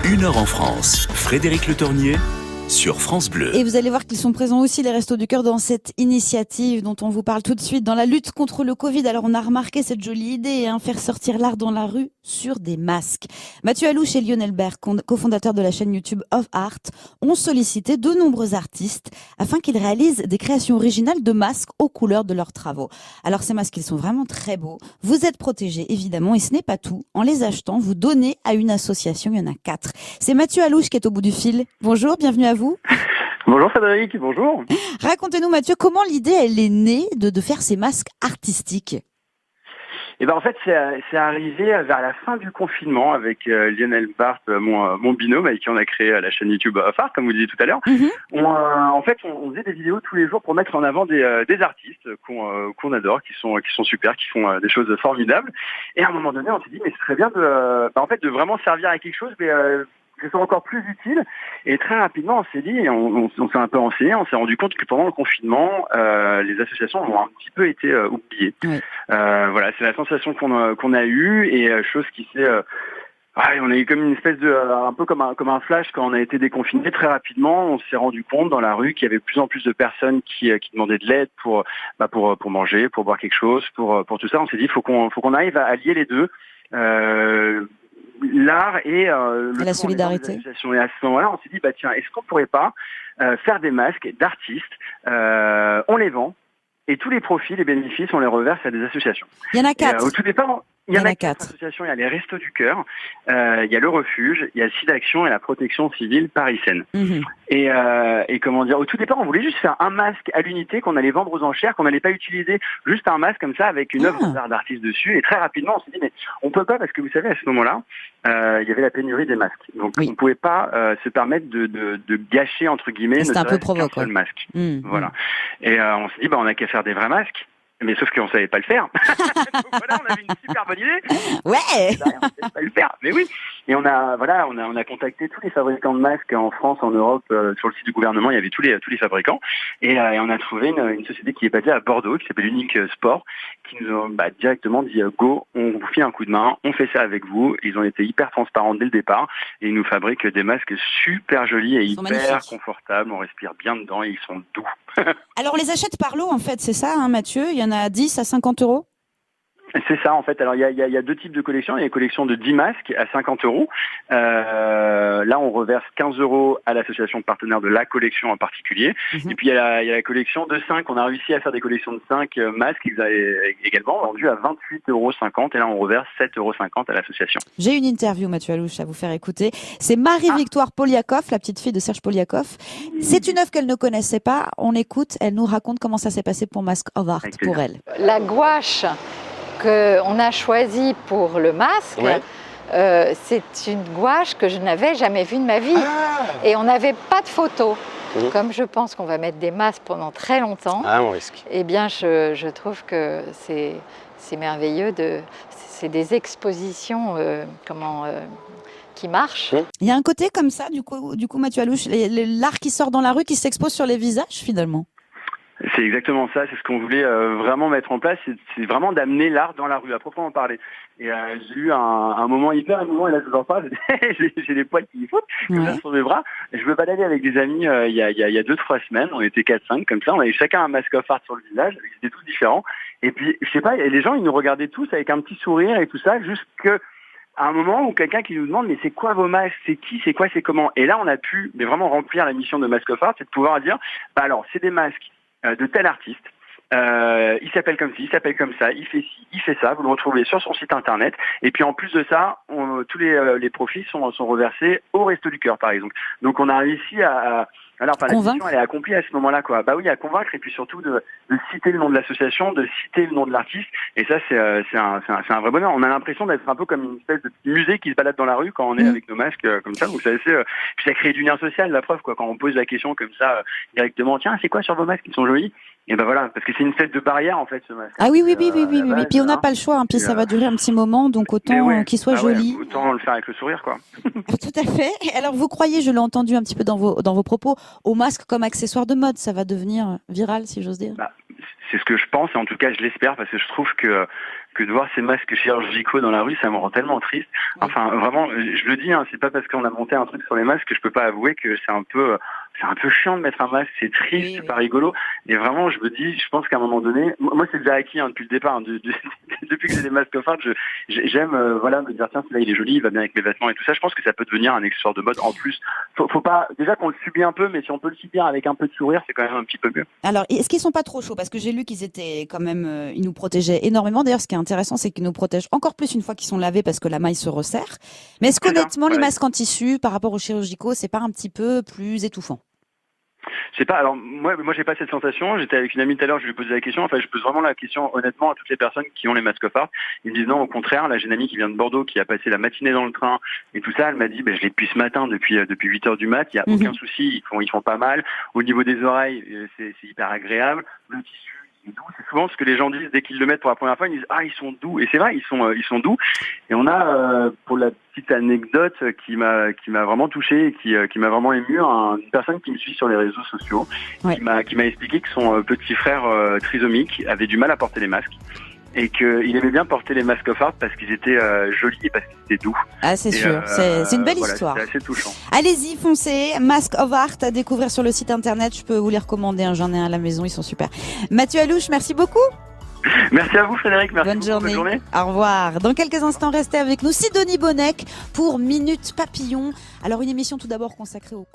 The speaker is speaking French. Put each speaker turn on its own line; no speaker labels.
1 heure en France. Frédéric Le Tournier sur France Bleu.
Et vous allez voir qu'ils sont présents aussi, les Restos du Cœur, dans cette initiative dont on vous parle tout de suite, dans la lutte contre le Covid. Alors on a remarqué cette jolie idée, faire sortir l'art dans la rue sur des masques. Mathieu Alouche et Lionel Berg, cofondateurs de la chaîne YouTube Of Art, ont sollicité de nombreux artistes afin qu'ils réalisent des créations originales de masques aux couleurs de leurs travaux. Alors ces masques, ils sont vraiment très beaux. Vous êtes protégés, évidemment, et ce n'est pas tout. En les achetant, vous donnez à une association, il y en a 4. C'est Mathieu Alouche qui est au bout du fil. Bonjour, bienvenue à vous.
Bonjour Frédéric, bonjour.
Racontez-nous Mathieu, comment l'idée elle est née de faire ces masques artistiques?
Et ben en fait c'est arrivé vers la fin du confinement avec Lionel Bart, mon binôme avec qui on a créé la chaîne YouTube Of Art, comme vous disiez tout à l'heure. En fait on faisait des vidéos tous les jours pour mettre en avant des artistes qu'on adore, qui sont super, qui font des choses formidables. Et à un moment donné on s'est dit mais ce serait bien de vraiment servir à quelque chose, mais que ce soit encore plus utile. Et très rapidement, on s'est dit, on s'est un peu renseigné, on s'est rendu compte que pendant le confinement, les associations ont un petit peu été oubliées. Oui. Voilà, c'est la sensation qu'on a eue, et chose qui s'est... on a eu comme une espèce de... un peu comme un flash quand on a été déconfiné. Très rapidement, on s'est rendu compte dans la rue qu'il y avait de plus en plus de personnes qui demandaient de l'aide pour manger, pour boire quelque chose, pour tout ça. On s'est dit, faut qu'on arrive à lier les deux. L'art et
la solidarité.
Et à ce moment-là, on s'est dit, tiens, est-ce qu'on pourrait pas faire des masques d'artistes, on les vend, et tous les profits, les bénéfices, on les reverse à des associations.
Il y en a 4.
Au tout départ, il y en a 4 associations. Il y a les Restos du Cœur, il y a le Refuge, il y a SIDAction et la Protection Civile Paris-Seine. Et comment dire, au tout départ, on voulait juste faire un masque à l'unité qu'on allait vendre aux enchères, qu'on n'allait pas utiliser juste un masque comme ça avec une œuvre d'art d'artiste dessus. Et très rapidement, on s'est dit, mais on peut pas, parce que vous savez, à ce moment-là, il y avait la pénurie des masques. Donc, on pouvait pas se permettre de gâcher, entre guillemets,
un peu provoque,
qu'un seul masque. Voilà. Et on s'est dit, on a qu'à faire des vrais masques. Mais sauf qu'on savait pas le faire. Donc voilà, on avait une super bonne idée.
Ouais.
On savait pas le faire. Mais oui. Et on a contacté tous les fabricants de masques en France, en Europe, sur le site du gouvernement. Il y avait tous les fabricants. Et on a trouvé une société qui est basée à Bordeaux, qui s'appelle Unique Sport, qui nous ont directement dit go, on vous file un coup de main, on fait ça avec vous. Ils ont été hyper transparents dès le départ, et ils nous fabriquent des masques super jolis et hyper confortables. On respire bien dedans et ils sont doux.
Alors on les achète par lot en fait, c'est ça, Mathieu? Il y en a 10 à 50 euros?
C'est ça, en fait. Alors, il y a 2 types de collections. Il y a une collection de 10 masques à 50 euros. Là, on reverse 15 euros à l'association partenaire de la collection en particulier. Et puis, il y a la collection de 5. On a réussi à faire des collections de 5 masques également vendus à 28,50 euros. Et là, on reverse 7,50 euros à l'association.
J'ai une interview, Mathieu Alouche, à vous faire écouter. C'est Marie-Victoire Poliakoff, la petite fille de Serge Poliakoff. C'est une œuvre qu'elle ne connaissait pas. On écoute. Elle nous raconte comment ça s'est passé pour Mask of Art pour elle.
La gouache qu'on a choisi pour le masque, c'est une gouache que je n'avais jamais vue de ma vie. Et on n'avait pas de photos. Comme je pense qu'on va mettre des masques pendant très longtemps,
on risque.
Eh bien, je trouve que c'est merveilleux. C'est des expositions qui marchent.
Il y a un côté comme ça, du coup Mathieu Alouche, l'art qui sort dans la rue, qui s'expose sur les visages finalement.
C'est exactement ça, c'est ce qu'on voulait vraiment mettre en place, c'est vraiment d'amener l'art dans la rue, à proprement parler. Et j'ai eu un moment hyper émouvant, et là je vous en parle, j'ai des poils qui me foutent, comme ça sur mes bras. Je me baladais avec des amis il y a 2-3 semaines, on était 4-5 comme ça, on avait chacun un masque of art sur le visage, ils étaient tous différents. Et puis, je sais pas, les gens ils nous regardaient tous avec un petit sourire et tout ça, jusqu'à un moment où quelqu'un qui nous demande mais c'est quoi vos masques, c'est qui, c'est quoi, c'est comment. Et là on a pu vraiment remplir la mission de Mask of Art, c'est de pouvoir dire, alors c'est des masques de tel artiste, il s'appelle comme ci, il s'appelle comme ça, il fait ci, il fait ça, vous le retrouvez sur son site internet, et puis en plus de ça, tous les profits sont reversés au Resto du Cœur par exemple. Donc on a réussi à la mission elle est accomplie à ce moment-là, quoi. À convaincre, et puis surtout de citer le nom de l'association, de citer le nom de l'artiste, et ça c'est un vrai bonheur. On a l'impression d'être un peu comme une espèce de petit musée qui se balade dans la rue quand on est avec nos masques comme ça. Donc c'est assez, puis ça crée du lien social, la preuve, quoi. Quand on pose la question comme ça directement, tiens, c'est quoi sur vos masques, ils sont jolis. Et voilà, parce que c'est une espèce de barrière en fait ce masque.
Ah oui. Puis on n'a pas le choix, puis ça va durer un petit moment, donc autant qu'il soit joli.
Autant le faire avec le sourire, quoi.
Tout à fait. Alors vous croyez, je l'ai entendu un petit peu dans vos propos, au masque comme accessoire de mode, ça va devenir viral, si j'ose dire?
c'est ce que je pense, et en tout cas je l'espère, parce que je trouve que de voir ces masques chirurgicaux dans la rue, ça me rend tellement triste. Enfin, vraiment, je le dis, hein, c'est pas parce qu'on a monté un truc sur les masques que je peux pas avouer que c'est un peu chiant de mettre un masque, c'est triste, c'est pas rigolo. Et vraiment, je me dis, je pense qu'à un moment donné, moi c'est déjà acquis, hein, depuis le départ, hein, depuis que j'ai des masques offerts, j'aime, me dire, tiens, celui-là il est joli, il va bien avec mes vêtements et tout ça. Je pense que ça peut devenir un accessoire de mode en plus. Faut pas, déjà qu'on le subit un peu, mais si on peut le subir avec un peu de sourire, c'est quand même un petit peu mieux.
Alors, est-ce qu'ils sont pas trop chauds? Parce que j'ai lu qu'ils étaient quand même, ils nous protégeaient énormément. D'ailleurs, ce qui est intéressant, c'est qu'ils nous protègent encore plus une fois qu'ils sont lavés parce que la maille se resserre. Mais est-ce qu'honnêtement, les masques en tissu, par rapport aux chirurgicaux, c'est pas un petit peu plus étouffant?
Je sais pas, alors moi j'ai pas cette sensation, j'étais avec une amie tout à l'heure, je lui ai posé la question, enfin je pose vraiment la question honnêtement à toutes les personnes qui ont les masques off-art. Ils me disent non, au contraire, là j'ai une amie qui vient de Bordeaux qui a passé la matinée dans le train et tout ça, elle m'a dit je l'ai depuis ce matin, depuis 8h du mat, il y a aucun souci, ils font pas mal. Au niveau des oreilles, c'est hyper agréable, le tissu est doux, c'est souvent ce que les gens disent dès qu'ils le mettent pour la première fois, ils disent ils sont doux, et c'est vrai, ils sont doux. Et on a pour la petite anecdote qui m'a vraiment touché et qui m'a vraiment ému, une personne qui me suit sur les réseaux sociaux, qui m'a expliqué que son petit frère trisomique avait du mal à porter les masques et qu'il aimait bien porter les masques off-art parce qu'ils étaient jolis et parce qu'ils étaient doux.
Ah, c'est sûr, c'est une belle histoire.
C'est assez touchant.
Allez-y, foncez, Mask of Art à découvrir sur le site internet, je peux vous les recommander, hein, j'en ai un à la maison, ils sont super. Mathieu Alouche, merci beaucoup.
Merci à vous Frédéric, merci.
Bonne journée. Au revoir. Dans quelques instants, restez avec nous, Sidonie Bonnec pour Minute Papillon. Alors une émission tout d'abord consacrée au